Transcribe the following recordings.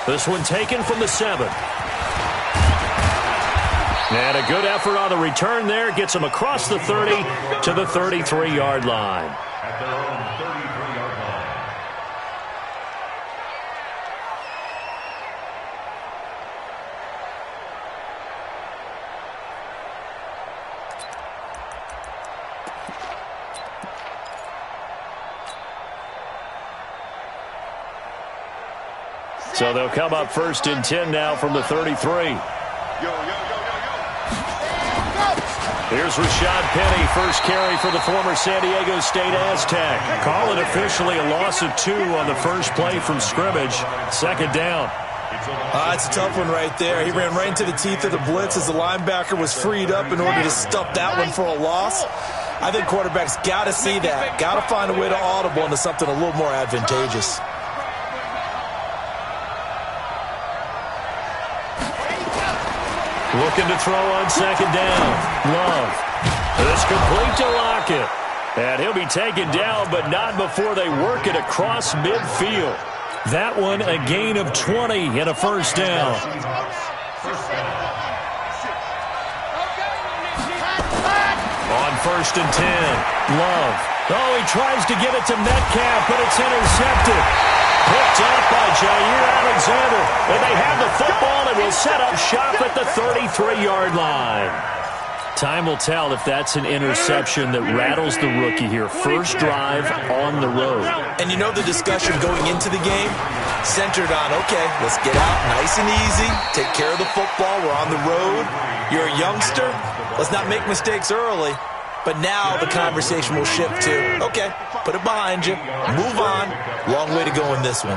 This one taken from the 7. And a good effort on the return there. Gets him across the 30 to the 33-yard line. At their own 33-yard line. So they'll come up 1st and 10 now from the 33. Here's Rashad Penny, first carry for the former San Diego State Aztec. Call it officially a loss of 2 on the first play from scrimmage. 2nd down. It's a tough one right there. He ran right into the teeth of the blitz as the linebacker was freed up in order to stuff that one for a loss. I think quarterbacks got to see that. Got to find a way to audible into something a little more advantageous. Looking to throw on 2nd down. Love. It's complete to Lockett. And he'll be taken down, but not before they work it across midfield. That one a gain of 20 and a 1st down. On 1st and 10. Love. Oh, he tries to get it to Metcalf, but it's intercepted. Picked up by Jair Alexander. And they have the football and will set up shop at the 33-yard line. Time will tell if that's an interception that rattles the rookie here. First drive on the road. And you know the discussion going into the game? Centered on, okay, let's get out nice and easy. Take care of the football. We're on the road. You're a youngster. Let's not make mistakes early. But now the conversation will shift to, okay, put it behind you. Move on. Long way to go in this one.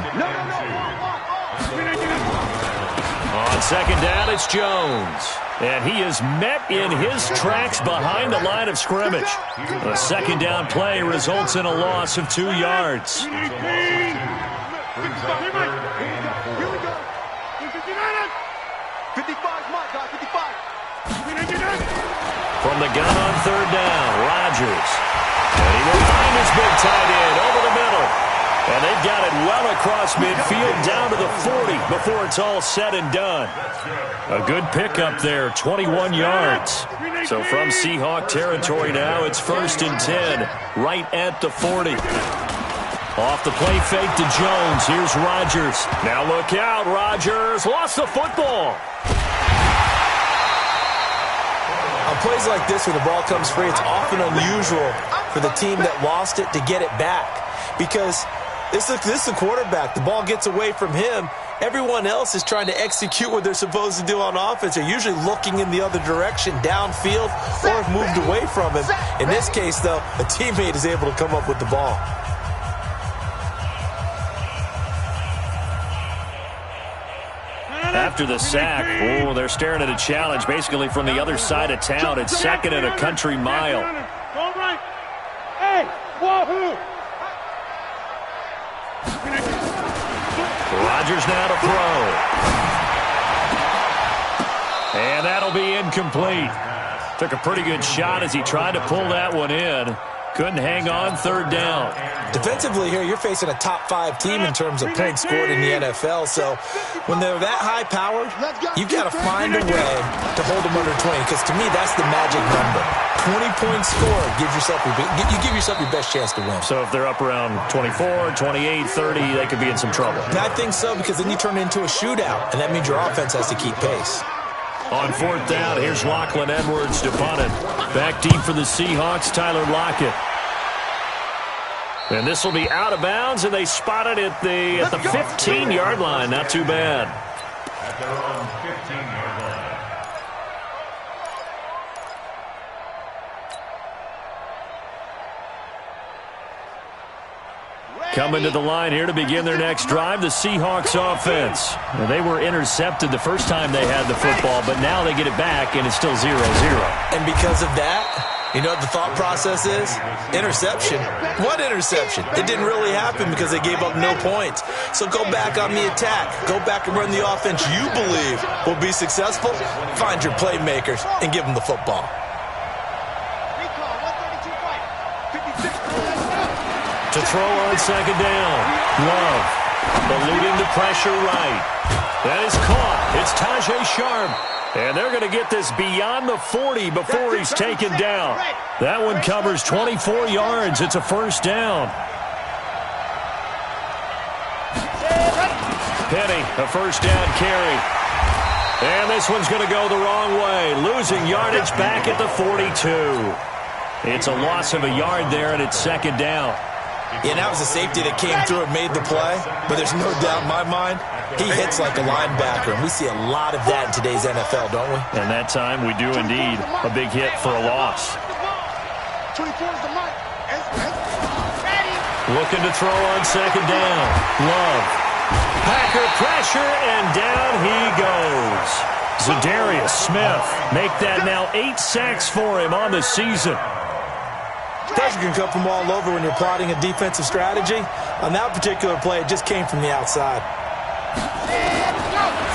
On 2nd down, it's Jones. And he is met in his tracks behind the line of scrimmage. A 2nd down play results in a loss of 2 yards. From the gun on 3rd down, Rodgers. And he will find his big tight end over the middle. And they've got it well across midfield down to the 40 before it's all said and done. A good pickup there, 21 yards. So from Seahawk territory now, it's 1st and 10, right at the 40. Off the play fake to Jones. Here's Rodgers. Now look out, Rodgers lost the football. On plays like this, when the ball comes free, it's often unusual for the team that lost it to get it back. Because this is the quarterback. The ball gets away from him. Everyone else is trying to execute what they're supposed to do on offense. They're usually looking in the other direction, downfield, or have moved away from him. In this case, though, a teammate is able to come up with the ball. After the sack, they're staring at a challenge basically from the other side of town. It's 2nd and a country mile. Rodgers now to throw. And that'll be incomplete. Took a pretty good shot as he tried to pull that one in. Couldn't hang on 3rd down. Defensively here, you're facing a top-5 team in terms of points scored in the NFL. So when they're that high-powered, you've got to find a way to hold them under 20. Because to me, that's the magic number. 20 points scored gives yourself you give yourself your best chance to win. So if they're up around 24, 28, 30, they could be in some trouble. And I think so, because then you turn it into a shootout, and that means your offense has to keep pace. On 4th down, here's Lachlan Edwards to punt it. Back deep for the Seahawks, Tyler Lockett. And this will be out of bounds, and they spot it at the 15-yard line. Not too bad. At their own 15-yard line. Coming to the line here to begin their next drive, the Seahawks offense. Well, they were intercepted the first time they had the football, but now they get it back, and it's still 0-0. And because of that, you know what the thought process is? Interception. What interception? It didn't really happen because they gave up no points. So go back on the attack. Go back and run the offense you believe will be successful. Find your playmakers and give them the football. To throw on 2nd down. Love. eluding the pressure right. That is caught. It's Tajay Sharp. And they're going to get this beyond the 40 before he's taken down. That one covers 24 yards. It's a first down. Penny, a first down carry. And this one's going to go the wrong way, losing yardage back at the 42. It's a loss of a yard there, and it's second down. Yeah, that was a safety that came through and made the play, but there's no doubt in my mind, he hits like a linebacker, and we see a lot of that in today's NFL, don't we? And that time we do indeed. A big hit for a loss. Looking to throw on second down. Love. Packer pressure, and down he goes. Zadarius Smith make that now 8 sacks for him on the season. Pressure can come from all over when you're plotting a defensive strategy. On that particular play, it just came from the outside.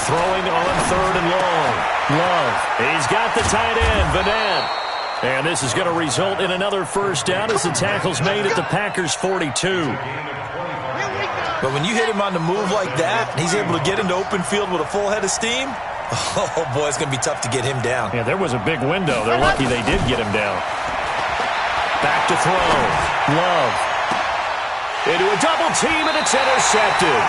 Throwing on third and long. Love. He's got the tight end, Vanette. And this is going to result in another first down as the tackle's made at the Packers' 42. But when you hit him on the move like that, and he's able to get into open field with a full head of steam, oh, boy, it's going to be tough to get him down. Yeah, there was a big window. They're lucky they did get him down. Back to throw. Love. Into a double team, and it's intercepted.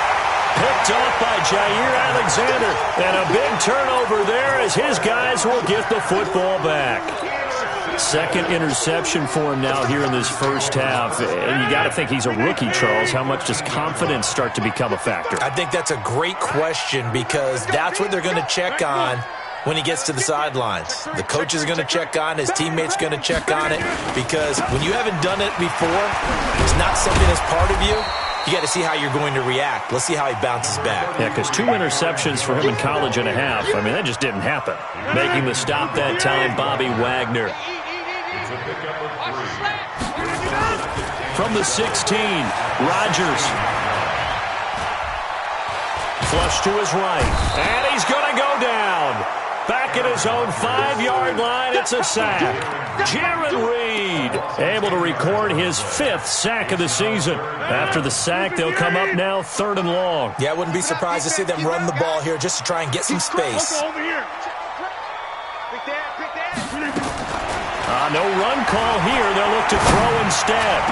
Picked off by Jair Alexander. And a big turnover there as his guys will get the football back. Second interception for him now here in this first half. And you got to think he's a rookie, Charles. How much does confidence start to become a factor? I think that's a great question because that's what they're going to check on when he gets to the sidelines. The coach is going to check on, his teammates going to check on it, because when you haven't done it before, it's not something that's part of you. You got to see how you're going to react. Let's see how he bounces back. Yeah, because 2 interceptions for him in college and a half. I mean, that just didn't happen. Making the stop that time, Bobby Wagner. From the 16, Rodgers. Flush to his right. And he's going to go down. Back at his own 5-yard line, it's a sack. Jaron Reed able to record his 5th sack of the season. After the sack, they'll come up now 3rd and long. Yeah, I wouldn't be surprised to see them run the ball here just to try and get some space. No run call here. They'll look to throw instead.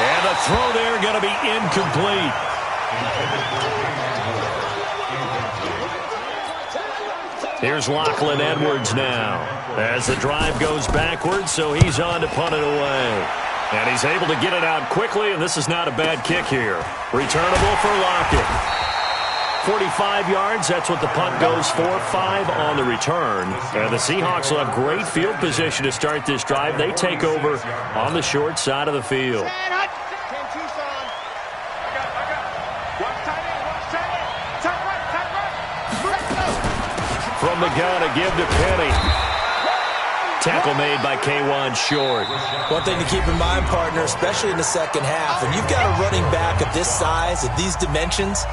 And the throw there going to be incomplete. Here's Lachlan Edwards now as the drive goes backwards, so he's on to punt it away. And he's able to get it out quickly, and this is not a bad kick here. Returnable for Lockett. 45 yards, that's what the punt goes for. 5 on the return. And the Seahawks will have great field position to start this drive. They take over on the short side of the field. From the gun, a give to Penny. Tackle made by K'Wan Short. One thing to keep in mind, partner, especially in the second half, when you've got a running back of this size, of these dimensions,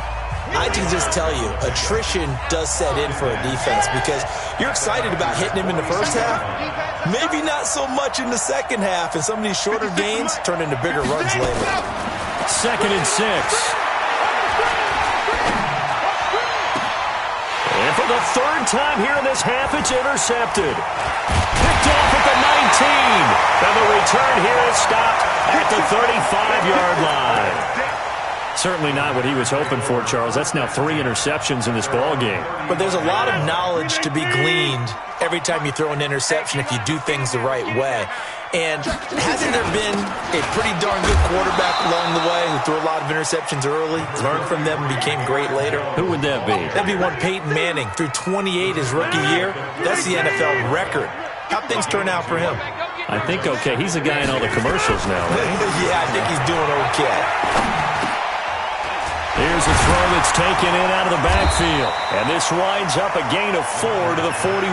I can just tell you, attrition does set in for a defense because you're excited about hitting him in the first half. Maybe not so much in the second half, and some of these shorter gains turn into bigger runs later. 2nd and 6. And for the 3rd time here in this half, it's intercepted. Picked off at the 19. And the return here is stopped at the 35-yard line. Certainly not what he was hoping for, Charles. That's now 3 interceptions in this ball game. But there's a lot of knowledge to be gleaned every time you throw an interception if you do things the right way. And hasn't there been a pretty darn good quarterback along the way who threw a lot of interceptions early, learned from them, and became great later? Who would that be? That'd be one Peyton Manning. Threw 28 his rookie year. That's the NFL record. How'd things turn out for him? I think okay. He's a guy in all the commercials now. Right? Yeah, I think he's doing okay. Here's a throw that's taken in out of the backfield. And this winds up a gain of 4 to the 41.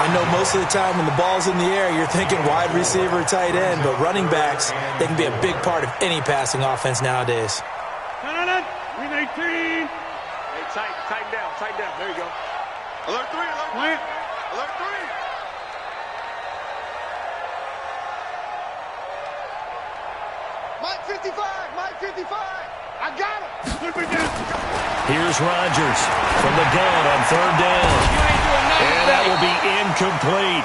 I know most of the time when the ball's in the air, you're thinking wide receiver or tight end, but running backs, they can be a big part of any passing offense nowadays. Win 18. Hey, tighten down. There you go. Alert 3, alert 3. Alert 3. Mike. Mike 55, Mike 55. I got him. Here's Rodgers from the gun on third down. And that will be incomplete.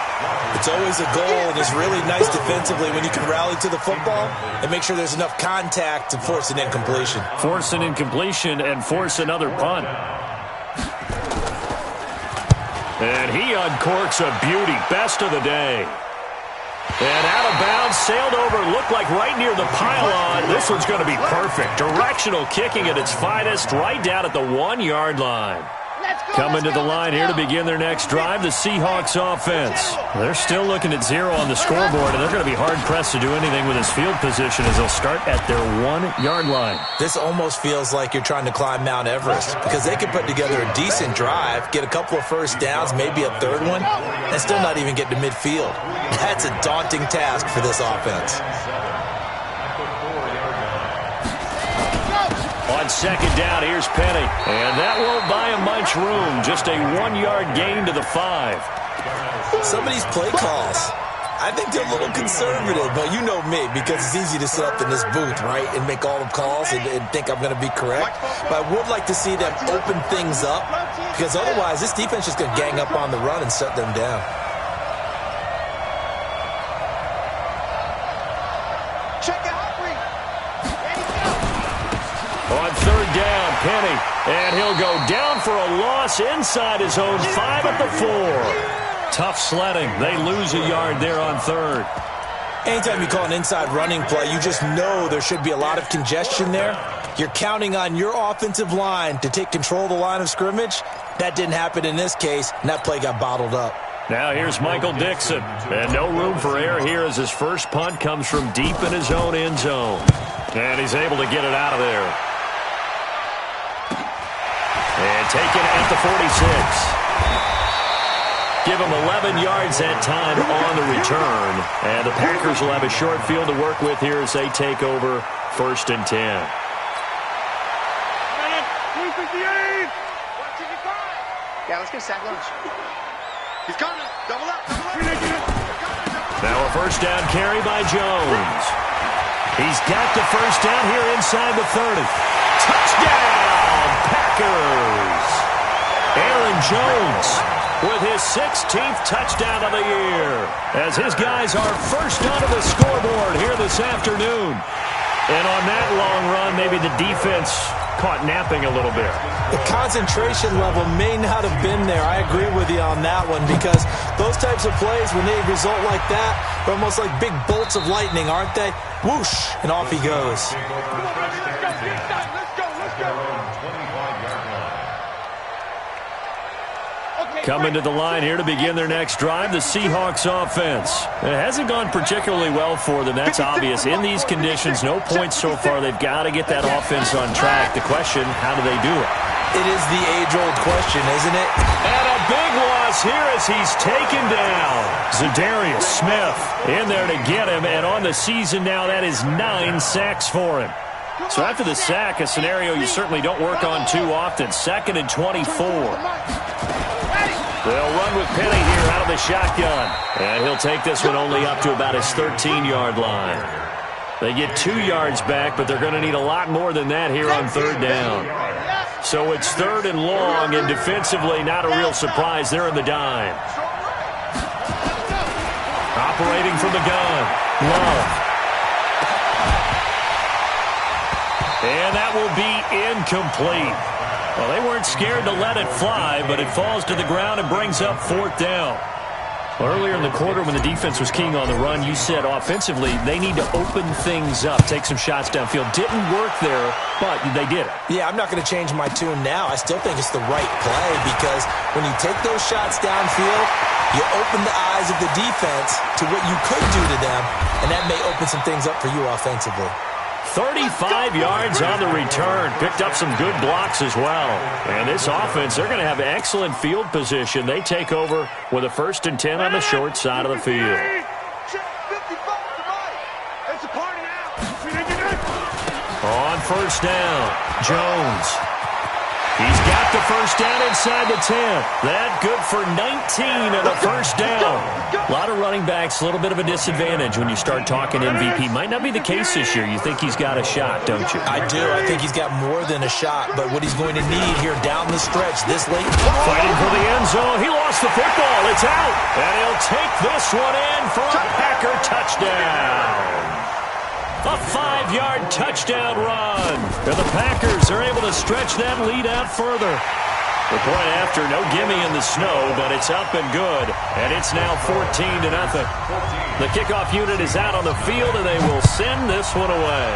It's always a goal, and it's really nice defensively when you can rally to the football and make sure there's enough contact to force an incompletion. Force an incompletion and force another punt. And he uncorks a beauty. Best of the day. And out of bounds, sailed over, looked like right near the pylon. This one's going to be perfect. Directional kicking at its finest, right down at the 1-yard line. Coming to the line here to begin their next drive, the Seahawks offense. They're still looking at 0 on the scoreboard, and they're going to be hard-pressed to do anything with his field position as they'll start at their 1-yard line. This almost feels like you're trying to climb Mount Everest because they could put together a decent drive, get a couple of first downs, maybe a third one, and still not even get to midfield. That's a daunting task for this offense. On second down, here's Penny. And that won't buy him much room. Just a 1-yard gain to the 5. Some of these play calls, I think they're a little conservative, but you know me, because it's easy to sit up in this booth, right, and make all the calls and think I'm going to be correct. But I would like to see them open things up, because otherwise this defense is just going to gang up on the run and shut them down. On third down, Penny. And he'll go down for a loss inside his own 5 at the 4. Tough sledding. They lose a yard there on third. Anytime you call an inside running play, you just know there should be a lot of congestion there. You're counting on your offensive line to take control of the line of scrimmage. That didn't happen in this case, and that play got bottled up. Now here's Michael Dixon. And no room for error here as his first punt comes from deep in his own end zone. And he's able to get it out of there. And taken at the 46. Give him 11 yards that time on the return. And the Packers will have a short field to work with here as they take over first and 10. Yeah, let's get sack lunch. He's coming. Double up. Now a first down carry by Jones. He's got the first down here inside the 30. Touchdown, Packers! Aaron Jones with his 16th touchdown of the year as his guys are first onto the scoreboard here this afternoon. And on that long run, maybe the defense caught napping a little bit. The concentration level may not have been there. I agree with you on that one because those types of plays, when they result like that, they're almost like big bolts of lightning, aren't they? Whoosh, and off he goes. Coming to the line here to begin their next drive, the Seahawks offense. It hasn't gone particularly well for them, that's obvious. In these conditions, no points so far. They've got to get that offense on track. The question, how do they do it? It is the age-old question, isn't it? And a big loss here as he's taken down. Za'Darius Smith in there to get him, and on the season now, that is 9 sacks for him. So after the sack, a scenario you certainly don't work on too often. 2nd and 24. They'll run with Penny here out of the shotgun. And he'll take this one only up to about his 13-yard line. They get 2 yards back, but they're going to need a lot more than that here on third down. So it's 3rd and long, and defensively not a real surprise. They're in the dime. Operating from the gun, Love. And that will be incomplete. Well, they weren't scared to let it fly, but it falls to the ground and brings up 4th down. Well, earlier in the quarter when the defense was keying on the run, you said offensively they need to open things up, take some shots downfield. Didn't work there, but they did it. Yeah, I'm not going to change my tune now. I still think it's the right play because when you take those shots downfield, you open the eyes of the defense to what you could do to them, and that may open some things up for you offensively. 35 yards on the return. Picked up some good blocks as well. And this offense, they're going to have excellent field position. They take over with a 1st and 10 on the short side of the field. On first down, Jones. He's got the first down inside the 10. That good for 19 and a first down. A lot of running backs, a little bit of a disadvantage when you start talking MVP. Might not be the case this year. You think he's got a shot, don't you? I do. I think he's got more than a shot, but what he's going to need here down the stretch this late. Fighting for the end zone. He lost the football. It's out. And he'll take this one in for a Packer touchdown. A 5-yard touchdown run. And the Packers are able to stretch that lead out further. The point after, no gimme in the snow, but it's up and good. And it's now 14-0. The kickoff unit is out on the field, and they will send this one away.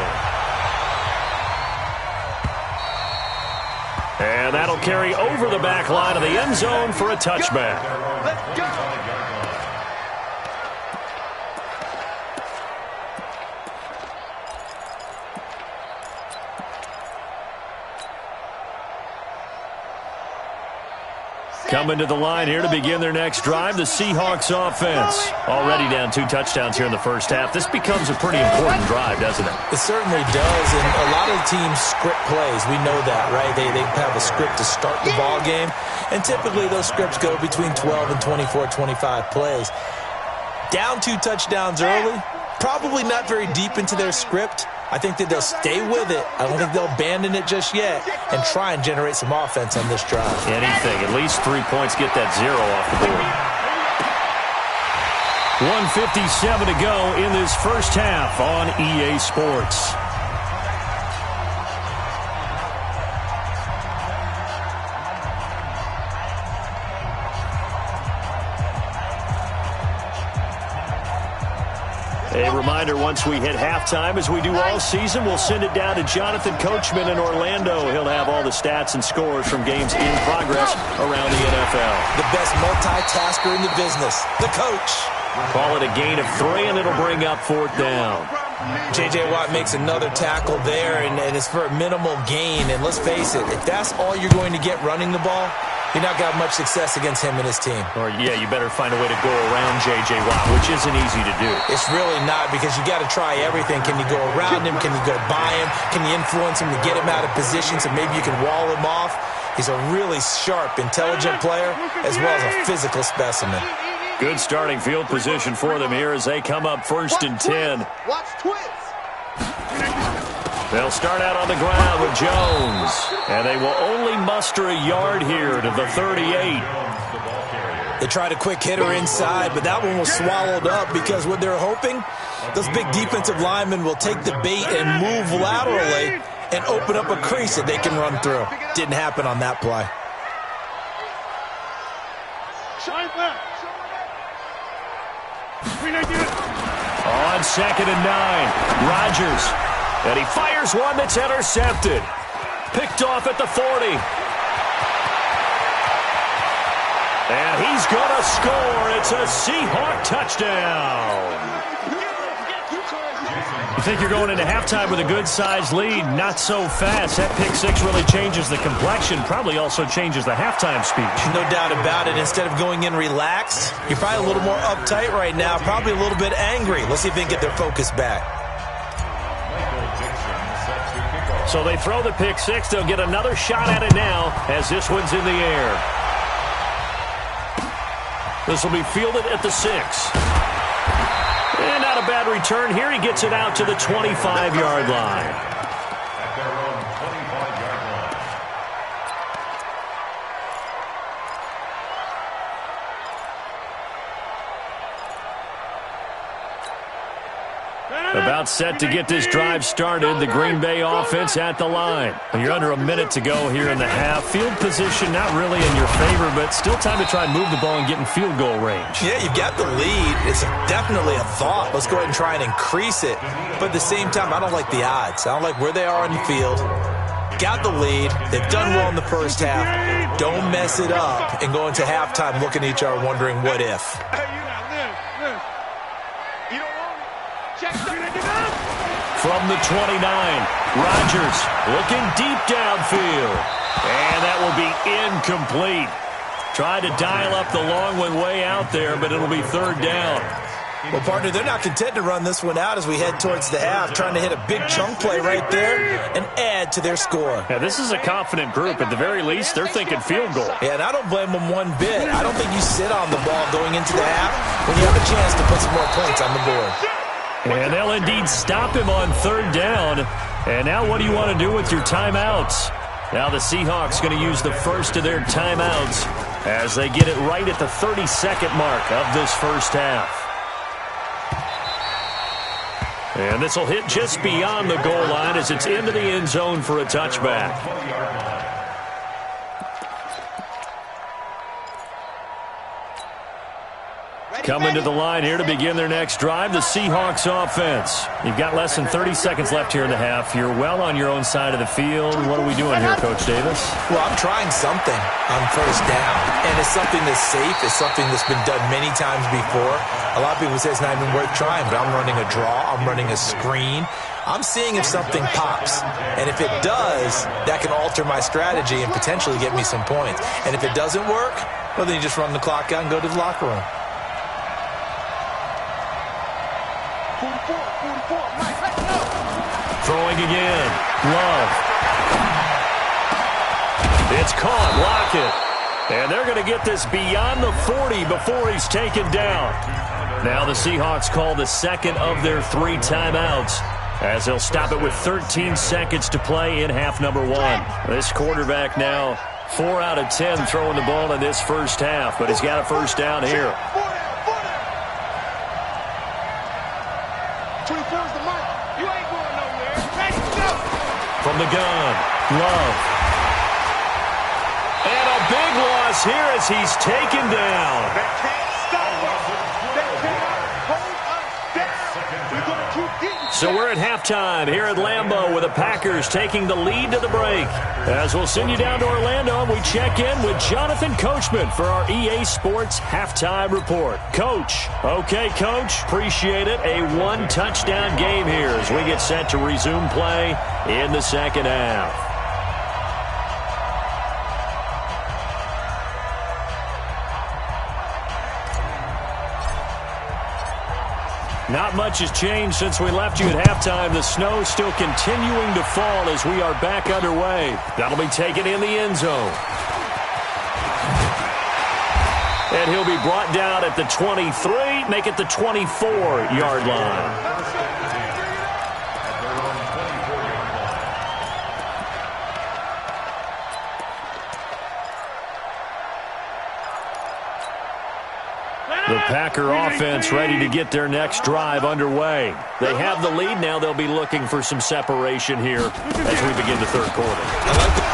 And that'll carry over the back line of the end zone for a touchback. Let's go. Coming to the line here to begin their next drive, the Seahawks offense. Already down 2 touchdowns here in the first half. This becomes a pretty important drive, doesn't it? It certainly does, and a lot of teams script plays. We know that, right? They have a script to start the ball game, and typically those scripts go between 12 and 24, 25 plays. Down 2 touchdowns early, probably not very deep into their script. I think that they'll stay with it. I don't think they'll abandon it just yet and try and generate some offense on this drive. Anything. At least 3 points, get that 0 off the board. 1:57 to go in this first half on EA Sports. A reminder, once we hit halftime, as we do all season, we'll send it down to Jonathan Coachman in Orlando. He'll have all the stats and scores from games in progress around the NFL. The best multitasker in the business, the coach. Call it a gain of 3, and it'll bring up 4th down. J.J. Watt makes another tackle there, and it's for a minimal gain. And let's face it, if that's all you're going to get running the ball, you're not going to have much success against him and his team. Or, yeah, you better find a way to go around J.J. Watt, which isn't easy to do. It's really not, because you got to try everything. Can you go around him? Can you go by him? Can you influence him to get him out of position so maybe you can wall him off? He's a really sharp, intelligent player, as well as a physical specimen. Good starting field position for them here as they come up 1st and 10. Watch twins. They'll start out on the ground with Jones. And they will only muster a yard here to the 38. They tried a quick hitter inside, but that one was swallowed up because what they're hoping, those big defensive linemen will take the bait and move laterally and open up a crease that they can run through. Didn't happen on that play. On 2nd and 9, Rodgers. And he fires one that's intercepted. Picked off at the 40. And he's going to score. It's a Seahawk touchdown. You think you're going into halftime with a good-sized lead? Not so fast. That pick 6 really changes the complexion. Probably also changes the halftime speech. No doubt about it. Instead of going in relaxed, you're probably a little more uptight right now. Probably a little bit angry. Let's see if they can get their focus back. So they throw the pick 6. They'll get another shot at it now as this one's in the air. This will be fielded at the 6. And not a bad return here. He gets it out to the 25-yard line. At their own 25-yard line. About set to get this drive started. The Green Bay offense at the line. You're under a minute to go here in the half. Field position not really in your favor, but still time to try and move the ball and get in field goal range. Yeah, you've got the lead. It's definitely a thought. Let's go ahead and try and increase it. But at the same time, I don't like the odds. I don't like where they are on the field. Got the lead. They've done well in the first half. Don't mess it up and go into halftime looking at each other wondering what if. From the 29, Rodgers looking deep downfield. And that will be incomplete. Tried to dial up the long one way out there, but it'll be 3rd down. Well, partner, they're not content to run this one out as we head towards the half, trying to hit a big chunk play right there and add to their score. Yeah, this is a confident group. At the very least, they're thinking field goal. Yeah, and I don't blame them one bit. I don't think you sit on the ball going into the half when you have a chance to put some more points on the board. And they'll indeed stop him on third down. And now what do you want to do with your timeouts? Now the Seahawks going to use the first of their timeouts as they get it right at the 30-second mark of this first half. And this will hit just beyond the goal line as it's into the end zone for a touchback. Coming to the line here to begin their next drive, the Seahawks offense. You've got less than 30 seconds left here in the half. You're well on your own side of the field. What are we doing here, Coach Davis? Well, I'm trying something on first down, and it's something that's safe. It's something that's been done many times before. A lot of people say it's not even worth trying, but I'm running a draw. I'm running a screen. I'm seeing if something pops, and if it does, that can alter my strategy and potentially get me some points. And if it doesn't work, well, then you just run the clock out and go to the locker room. 44, Mike, let's go. Throwing again. Love. It's caught. Lockett. And they're going to get this beyond the 40 before he's taken down. Now the Seahawks call the second of their 3 timeouts as they'll stop it with 13 seconds to play in half number 1. This quarterback now 4 out of 10 throwing the ball in this first half, but he's got a first down here. 24's the mic. You ain't going nowhere. Ready to go. From the gun, Love. And a big loss here as he's taken down. They can't stop us. They cannot hold us down. We're going to keep getting. So we're at halftime here at Lambeau with the Packers taking the lead to the break. As we'll send you down to Orlando, we check in with Jonathan Coachman for our EA Sports Halftime Report. Coach. Okay, Coach. Appreciate it. A 1-touchdown game here as we get set to resume play in the second half. Not much has changed since we left you at halftime. The snow still continuing to fall as we are back underway. That'll be taken in the end zone. And he'll be brought down at the 23, make it the 24-yard line. The Packer offense ready to get their next drive underway. They have the lead now. They'll be looking for some separation here as we begin the third quarter.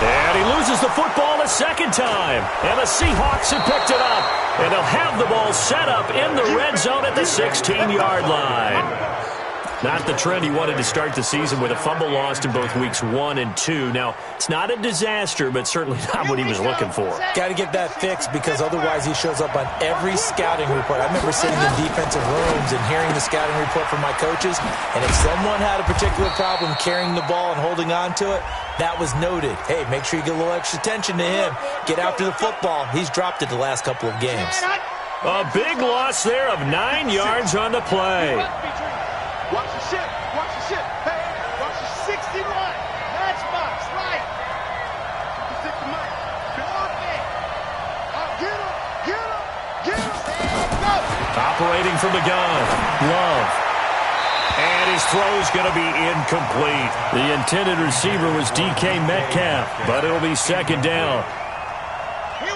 And he loses the football a second time. And the Seahawks have picked it up. And they'll have the ball set up in the red zone at the 16-yard line. Not the trend he wanted to start the season with a fumble lost in both weeks 1 and 2. Now, it's not a disaster, but certainly not what he was looking for. Got to get that fixed because otherwise he shows up on every scouting report. I remember sitting in defensive rooms and hearing the scouting report from my coaches, and if someone had a particular problem carrying the ball and holding on to it, that was noted. Hey, make sure you get a little extra attention to him. Get after the football. He's dropped it the last couple of games. A big loss there of 9 yards on the play. Watch the ship. Watch the ship. Hey, watch the 61. Matchbox, right. Stick the mic. Perfect. Get him. Get him. Get him. Go. Operating from the gun. Love. And his throw's going to be incomplete. The intended receiver was DK Metcalf, but it'll be second down.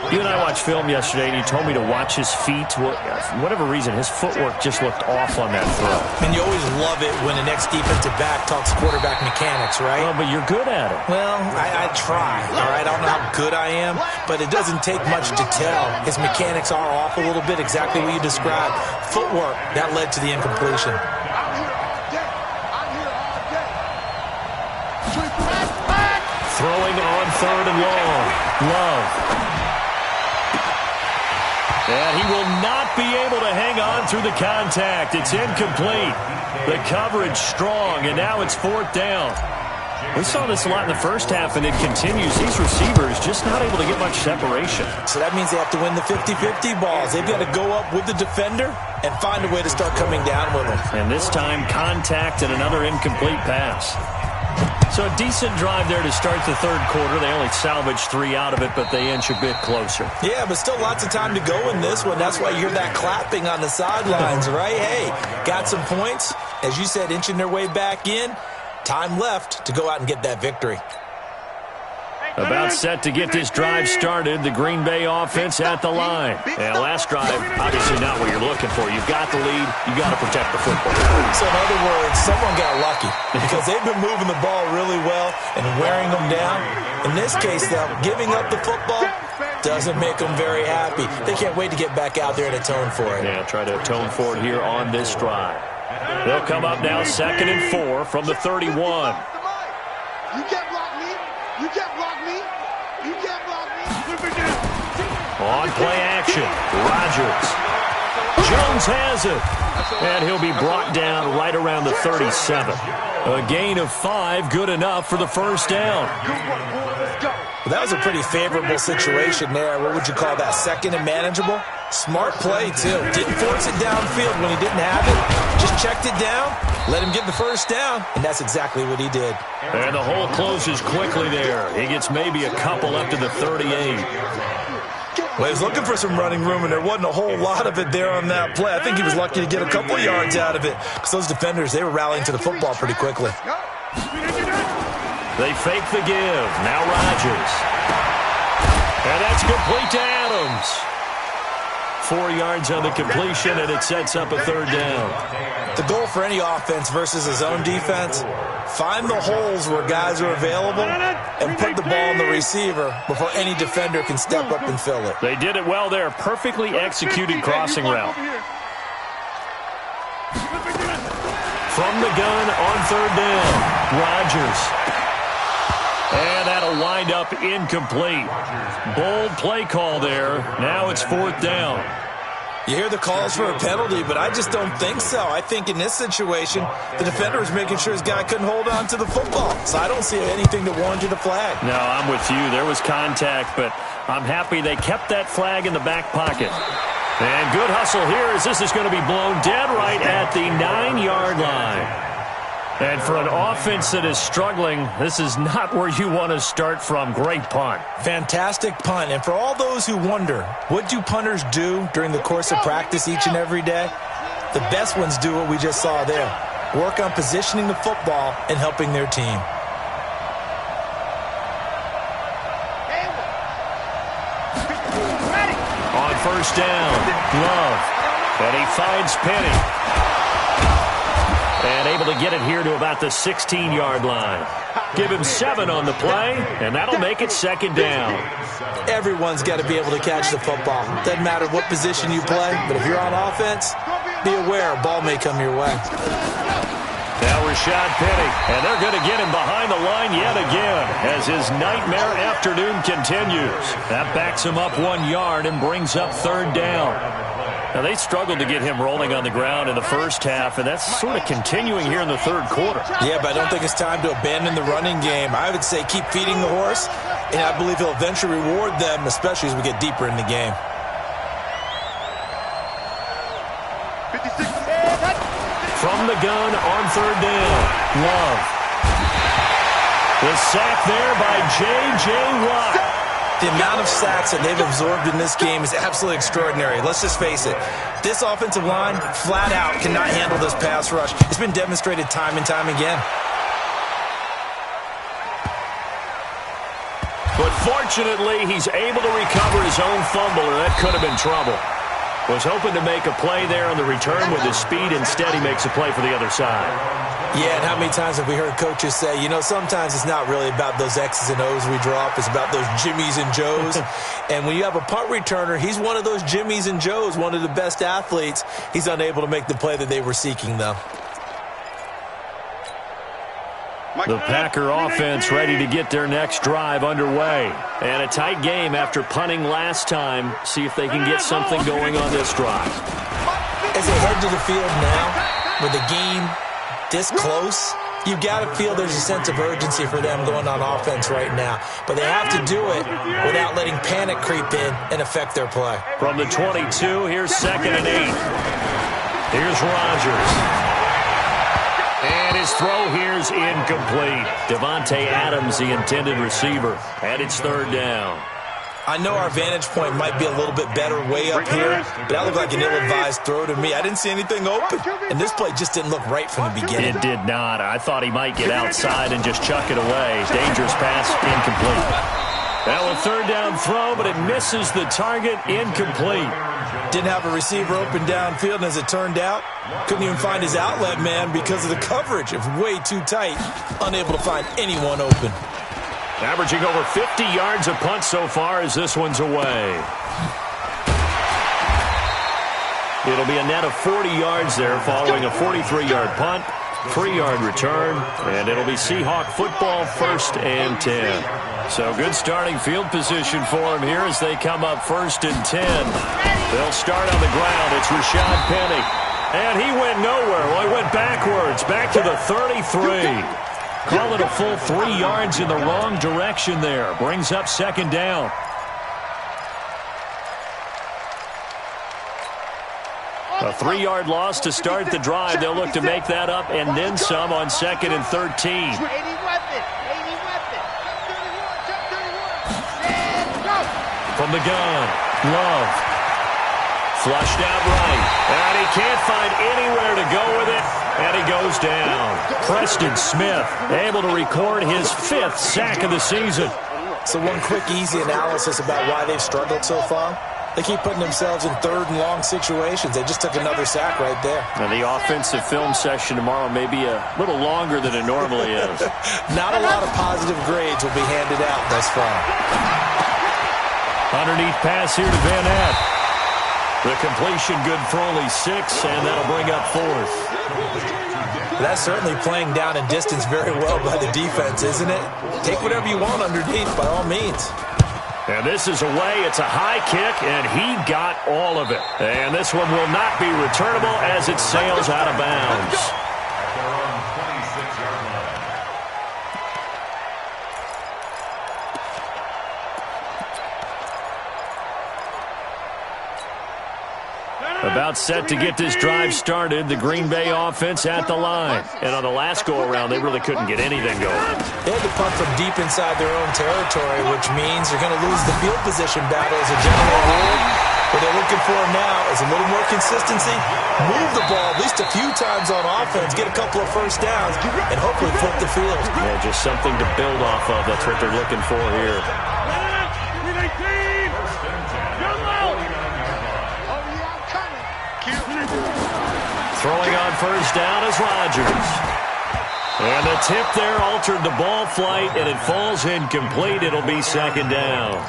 You and I watched film yesterday, and you told me to watch his feet. Well, for whatever reason, his footwork just looked off on that throw. And you always love it when the next defensive back talks quarterback mechanics, right? Well, but you're good at it. Well, I try, all right? I don't know how good I am, but it doesn't take much to tell. His mechanics are off a little bit, exactly what you described. Footwork, that led to the incompletion. I'm here all day. I'm here all day. Throwing on third and long. Love. And he will not be able to hang on through the contact. It's incomplete. The coverage strong, and now it's fourth down. We saw this a lot in the first half, and it continues. These receivers just not able to get much separation. So that means they have to win the 50-50 balls. They've got to go up with the defender and find a way to start coming down with them. And this time, contact and another incomplete pass. So a decent drive there to start the third quarter. They only salvaged 3 out of it, but they inch a bit closer. Yeah, but still lots of time to go in this one. That's why you hear that clapping on the sidelines, right? Hey, got some points. As you said, inching their way back in. Time left to go out and get that victory. About set to get this drive started. The Green Bay offense at the line. And last drive, obviously not what you're looking for. You've got the lead. You've got to protect the football. So in other words, someone got lucky because they've been moving the ball really well and wearing them down. In this case, though, giving up the football doesn't make them very happy. They can't wait to get back out there and atone for it. Yeah, try to atone for it here on this drive. They'll come up now 2nd and 4 from the 31. You can't block me. You can't block me. You can't block me. On play action, Rodgers. Jones has it. And he'll be brought down right around the 37. A gain of 5, good enough for the first down. Well, that was a pretty favorable situation there. What would you call that? Second and manageable? Smart play, too. Didn't force it downfield when he didn't have it. Just checked it down, let him get the first down, and that's exactly what he did. And the hole closes quickly there. He gets maybe a couple up to the 38. Well, he was looking for some running room, and there wasn't a whole lot of it there on that play. I think he was lucky to get a couple yards out of it because those defenders, they were rallying to the football pretty quickly. They fake the give. Now Rodgers. And that's complete to Adams. 4 yards on the completion, and it sets up a third down. The goal for any offense versus his own defense, find the holes where guys are available and put the ball on the receiver before any defender can step up and fill it. They did it well there. Perfectly executed crossing route. From the gun on third down, Rodgers. And that'll wind up incomplete. Bold play call there. Now it's 4th down. You hear the calls for a penalty, but I just don't think so. I think in this situation, the defender was making sure his guy couldn't hold on to the football. So I don't see anything that warranted a flag. No, I'm with you. There was contact, but I'm happy they kept that flag in the back pocket. And good hustle here as this is going to be blown dead right at the 9-yard line. And for an offense that is struggling, this is not where you want to start from. Great punt. Fantastic punt. And for all those who wonder, what do punters do during the course of practice each and every day? The best ones do what we just saw there. Work on positioning the football and helping their team. On first down, Love. And he finds Penny. And able to get it here to about the 16-yard line. Give him 7 on the play, and that'll make it 2nd down. Everyone's got to be able to catch the football. Doesn't matter what position you play, but if you're on offense, be aware a ball may come your way. Now Rashad Penny, and they're going to get him behind the line yet again as his nightmare afternoon continues. That backs him up 1 yard and brings up 3rd down. Now, they struggled to get him rolling on the ground in the first half, and that's sort of continuing here in the third quarter. Yeah, but I don't think it's time to abandon the running game. I would say keep feeding the horse, and I believe he'll eventually reward them, especially as we get deeper in the game. From the gun on third down, Love. The sack there by J.J. Watt. The amount of sacks that they've absorbed in this game is absolutely extraordinary. Let's just face it. This offensive line, flat out, cannot handle this pass rush. It's been demonstrated time and time again. But fortunately, he's able to recover his own fumble, or that could have been trouble. Was hoping to make a play there on the return with his speed. Instead, he makes a play for the other side. Yeah, and how many times have we heard coaches say, you know, sometimes it's not really about those X's and O's we drop. It's about those Jimmies and Joes. And when you have a punt returner, he's one of those Jimmies and Joes, one of the best athletes. He's unable to make the play that they were seeking, though. The Packer offense ready to get their next drive underway. And a tight game after punting last time. See if they can get something going on this drive. As they head to the field now, with the game this close, You've got to feel there's a sense of urgency for them going on offense right now. But they have to do it without letting panic creep in and affect their play. From the 22, here's 2nd and 8. Here's Rodgers. And his throw here's incomplete. Devontae Adams, the intended receiver. And it's 3rd down. I know our vantage point might be a little bit better way up here, but that looked like an ill-advised throw to me. I didn't see anything open, and this play just didn't look right from the beginning. It did not. I thought he might get outside and just chuck it away. Dangerous pass, incomplete. That was 3rd down throw, but it misses the target, incomplete. Didn't have a receiver open downfield, and as it turned out, couldn't even find his outlet man because of the coverage. It was way too tight, unable to find anyone open. Averaging over 50 yards a punt so far as this one's away. It'll be a net of 40 yards there following a 43-yard punt, 3-yard return, and it'll be Seahawk football 1st and 10. So good starting field position for them here as they come up 1st and 10. They'll start on the ground. It's Rashad Penny. And he went nowhere. Well, he went backwards, back to the 33. Call it a full 3 yards in the wrong direction there. Brings up 2nd down. A 3-yard loss to start the drive. They'll look to make that up and then some on 2nd and 13. From the gun, Love. Flushed out right. And he can't find anywhere to go with it. And he goes down. Preston Smith able to record his 5th sack of the season. So one quick, easy analysis about why they've struggled so far. They keep putting themselves in 3rd and long situations. They just took another sack right there. And the offensive film session tomorrow may be a little longer than it normally is. Not a lot of positive grades will be handed out thus far. Underneath pass here to Van Aert. The completion good for only 6, and that'll bring up 4th. That's certainly playing down in distance very well by the defense, isn't it? Take whatever you want underneath, by all means. And this is away. It's a high kick, and he got all of it. And this one will not be returnable as it sails out of bounds. About set to get this drive started. The Green Bay offense at the line. And on the last go-around, they really couldn't get anything going. They had to punt from deep inside their own territory, which means they're going to lose the field position battle as a general rule. What they're looking for now is a little more consistency, move the ball at least a few times on offense, get a couple of first downs, and hopefully flip the field. Yeah, just something to build off of. That's what they're looking for here. Throwing on first down is Rodgers. And the tip there altered the ball flight, and it falls incomplete. It'll be 2nd down.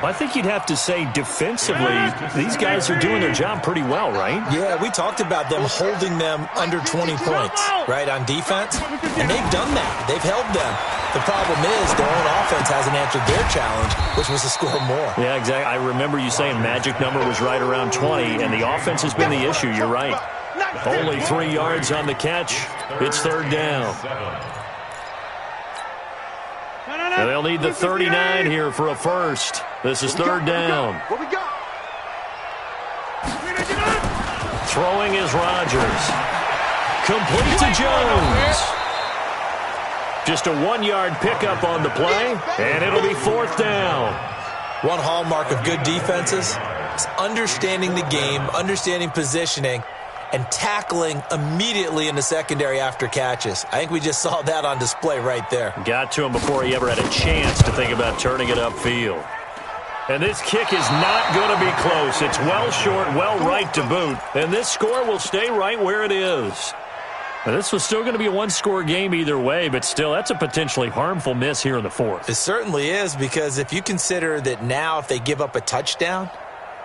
I think you'd have to say defensively, these guys are doing their job pretty well, right? Yeah, we talked about them holding them under 20 points, right, on defense. And they've done that. They've held them. The problem is their own offense hasn't answered their challenge, which was to score more. Yeah, exactly. I remember you saying magic number was right around 20, and the offense has been the issue. You're right. Only 3 yards on the catch. It's 3rd down. And they'll need the 39 here for a first. This is 3rd down. Throwing is Rodgers. Complete to Jones. Just a 1-yard pickup on the play, and it'll be 4th down. One hallmark of good defenses is understanding the game, understanding positioning, and tackling immediately in the secondary after catches. I think we just saw that on display right there. Got to him before he ever had a chance to think about turning it upfield. And this kick is not going to be close. It's well short, well right to boot. And this score will stay right where it is. Now, this was still going to be a one-score game either way, but still, that's a potentially harmful miss here in the 4th. It certainly is, because if you consider that now if they give up a touchdown,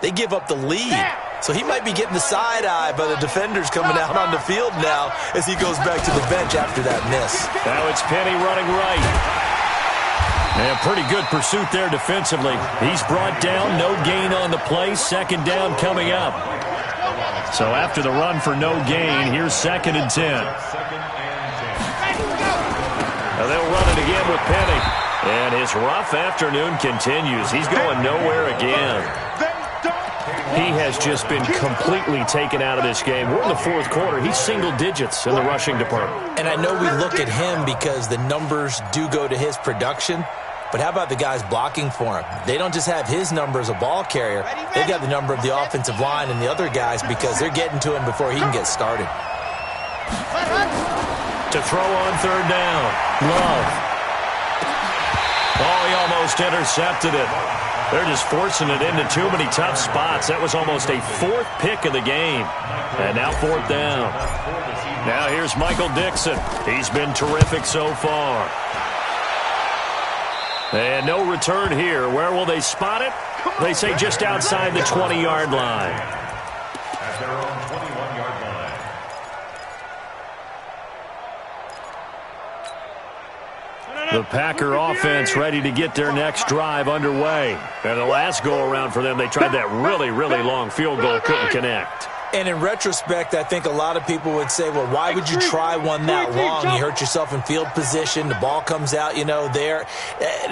they give up the lead. So he might be getting the side eye by the defenders coming out on the field now as he goes back to the bench after that miss. Now it's Penny running right. And pretty good pursuit there defensively. He's brought down, no gain on the play, 2nd down coming up. So after the run for no gain, here's 2nd and 10. And they'll run it again with Penny. And his rough afternoon continues. He's going nowhere again. He has just been completely taken out of this game. We're in the fourth quarter. He's single digits in the rushing department. And I know we look at him because the numbers do go to his production. But how about the guys blocking for him? They don't just have his number as a ball carrier. They've got the number of the offensive line and the other guys because they're getting to him before he can get started. To throw on third down. Love. Oh, he almost intercepted it. They're just forcing it into too many tough spots. That was almost a fourth pick of the game. And now fourth down. Now here's Michael Dixon. He's been terrific so far. And no return here. Where will they spot it? They say just outside the 20-yard line. At their own 21-yard line. The Packer offense ready to get their next drive underway. And the last go-around for them, they tried that really, really long field goal, couldn't connect. And in retrospect, I think a lot of people would say, well, why would you try one that long? You hurt yourself in field position. The ball comes out, there.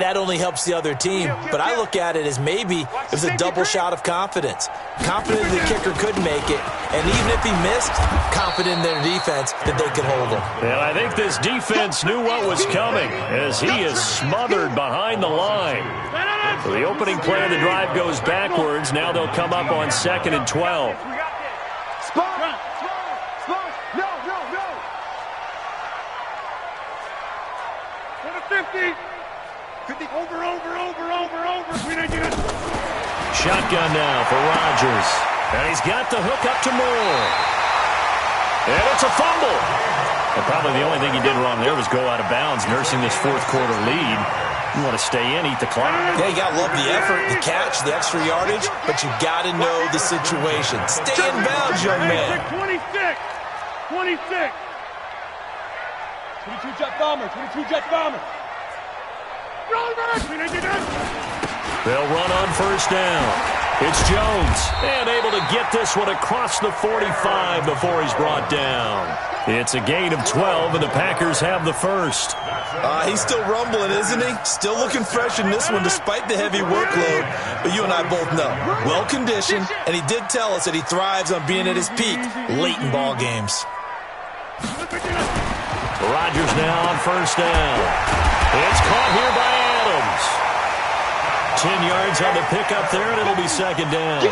That only helps the other team. But I look at it as maybe it was a double shot of confidence. Confident the kicker could make it. And even if he missed, confident in their defense that they could hold him. And I think this defense knew what was coming as he is smothered behind the line. So the opening play of the drive goes backwards. Now they'll come up on 2nd and 12. Shotgun now for Rodgers. And he's got the hook up to Moore. And it's a fumble. And probably the only thing he did wrong there was go out of bounds, nursing this fourth quarter lead. You want to stay in, eat the clock. Yeah, you got to love the effort, the catch, the extra yardage, but you got to know the situation. Stay in bounds, young man. 26. 22 jet bomber. 22 jet bomber. They'll run on first down. It's Jones, and able to get this one across the 45 before he's brought down. It's a gain of 12, and the Packers have the first. He's still rumbling, isn't he? Still looking fresh in this one despite the heavy workload. But you and I both know, well-conditioned, and he did tell us that he thrives on being at his peak late in ball games. Rodgers now on first down. It's caught here by Adams. 10 yards on the pickup there, and it'll be second down.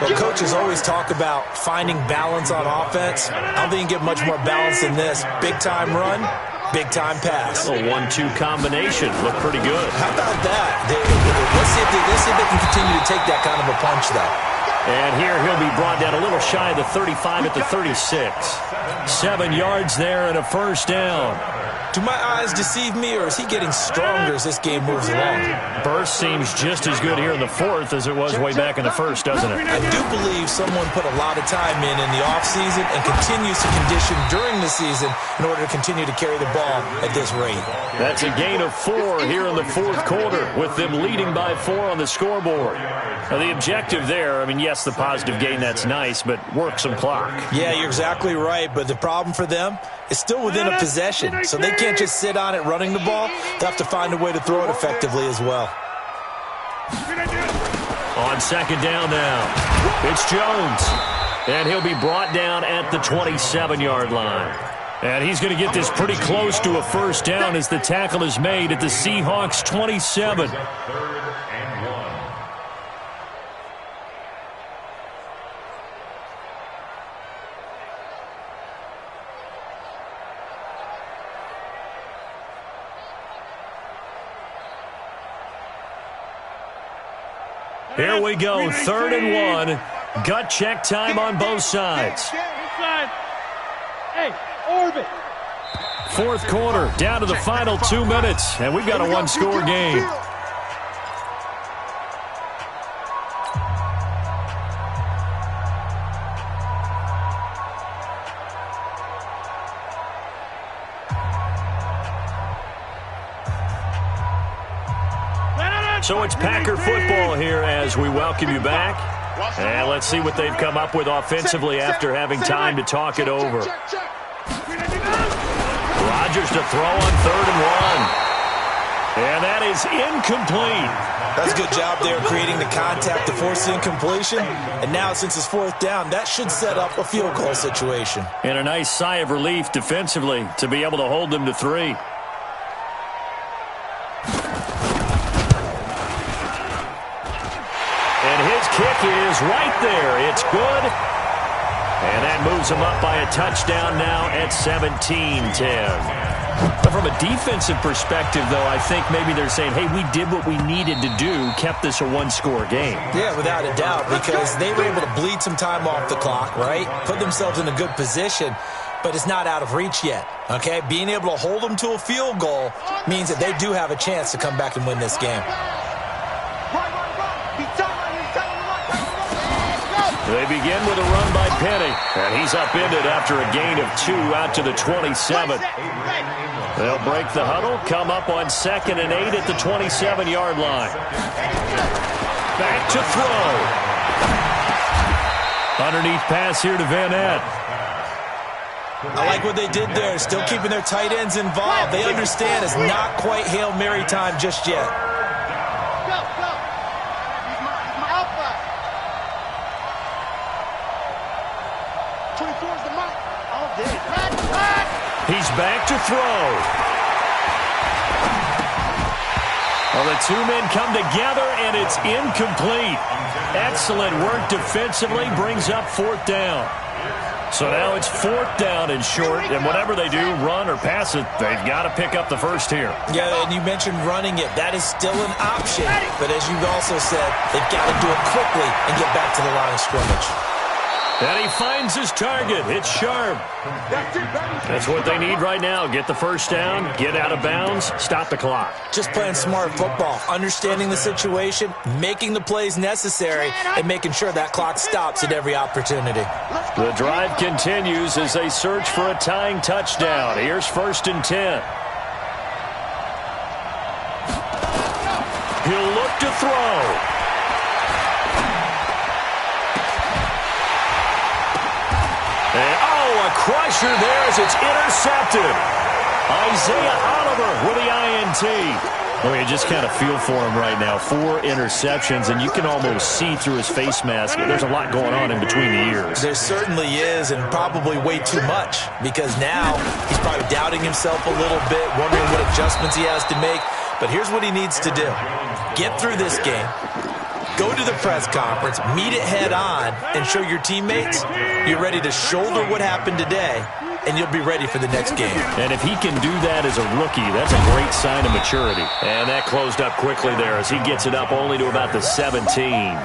Well, coaches always talk about finding balance on offense. I don't think you can get much more balance than this. Big-time run, big-time pass. A 1-2 combination. Looked pretty good. How about that? Let's see if they can continue to take that kind of a punch, though. And here he'll be brought down a little shy of the 35 at the 36. 7 yards there and a first down. Do my eyes deceive me, or is he getting stronger as this game moves along? Burst seems just as good here in the fourth as it was way back in the first, doesn't it? I do believe someone put a lot of time in the offseason and continues to condition during the season in order to continue to carry the ball at this rate. That's a gain of 4 here in the fourth quarter, with them leading by 4 on the scoreboard. Now, the objective there, I mean, yes, the positive gain, that's nice, but work some clock. Yeah, you're exactly right, but the problem for them is still within a possession, so they can't just sit on it running the ball. They'll have to find a way to throw it effectively as well. On second down now, it's Jones, and he'll be brought down at the 27-yard line. And he's going to get this pretty close to a first down as the tackle is made at the Seahawks 27. Here we go, 3rd and 1. Gut check time on both sides. Hey, orbit. Fourth quarter, down to the final 2 minutes, and we've got a one-score game. So it's Packer football here as we welcome you back. And let's see what they've come up with offensively after having time to talk it over. Rodgers to throw on 3rd and 1. And that is incomplete. That's a good job there creating the contact to force the incompletion. And now since it's 4th down, that should set up a field goal situation. And a nice sigh of relief defensively to be able to hold them to 3. And his kick is right there. It's good. And that moves them up by a touchdown now at 17-10. But from a defensive perspective, though, I think maybe they're saying, hey, we did what we needed to do, kept this a one-score game. Yeah, without a doubt, because they were able to bleed some time off the clock, right? Put themselves in a good position, but it's not out of reach yet, okay? Being able to hold them to a field goal means that they do have a chance to come back and win this game. They begin with a run by Penny, and he's upended after a gain of 2 out to the 27th. They'll break the huddle, come up on 2nd and 8 at the 27-yard line. Back to throw. Underneath pass here to Van Ness. I like what they did there, still keeping their tight ends involved. They understand it's not quite Hail Mary time just yet. He's back to throw. Well, the two men come together, and it's incomplete. Excellent work defensively, brings up 4th down. So now it's 4th down and short, and whatever they do, run or pass it, they've got to pick up the first here. Yeah, and you mentioned running it. That is still an option. But as you've also said, they've got to do it quickly and get back to the line of scrimmage. And he finds his target. It's Sharp. That's what they need right now. Get the first down, get out of bounds, stop the clock. Just playing smart football, understanding the situation, making the plays necessary, and making sure that clock stops at every opportunity. The drive continues as they search for a tying touchdown. Here's 1st and 10. He'll look to throw. And, a crusher there as it's intercepted. Isaiah Oliver with the INT. Well, you just kind of feel for him right now. 4 interceptions, and you can almost see through his face mask. There's a lot going on in between the ears. There certainly is, and probably way too much, because now he's probably doubting himself a little bit, wondering what adjustments he has to make. But here's what he needs to do. Get through this game. Go to the press conference, meet it head on, and show your teammates you're ready to shoulder what happened today, and you'll be ready for the next game. And if he can do that as a rookie, that's a great sign of maturity. And that closed up quickly there as he gets it up only to about the 17.